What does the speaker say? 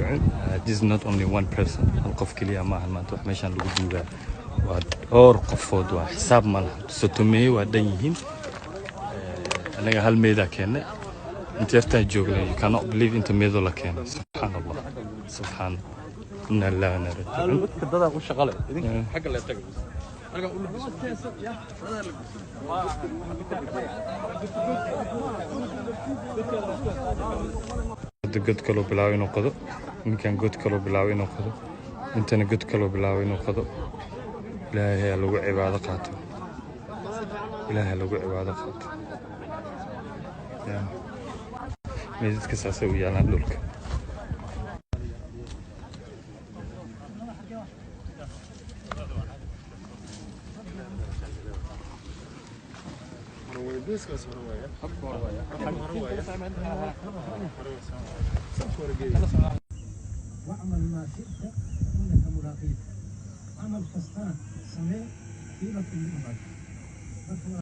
raaji'uun. This is not only one person, hal qof kaliya ma ahan maanta wax meeshan lagu duugaa waa dhowr qofood waa xisaab ma laha sotomey waa dhan yihiin anaga hal meeda keennay inta yartaa joognay you cannot believe inta meedo la keenay subhanallah subhan inna lillahi wa inna ilayhi raaji'uun dadka dada u shaqale idinka xagga la tagay halka u labiso god kaloo bilaabay inuu qodo ninkan god kaloo bilaabay inuu qodo intana god kaloo bilaabay inuu qodo ilaahay lagu cibaado qaato ilaahay lagu cibaado qaato meedadka saasay u yaalaan dhulka واعمل ما شئت انك ملاقيه عمل كستان سمي في لك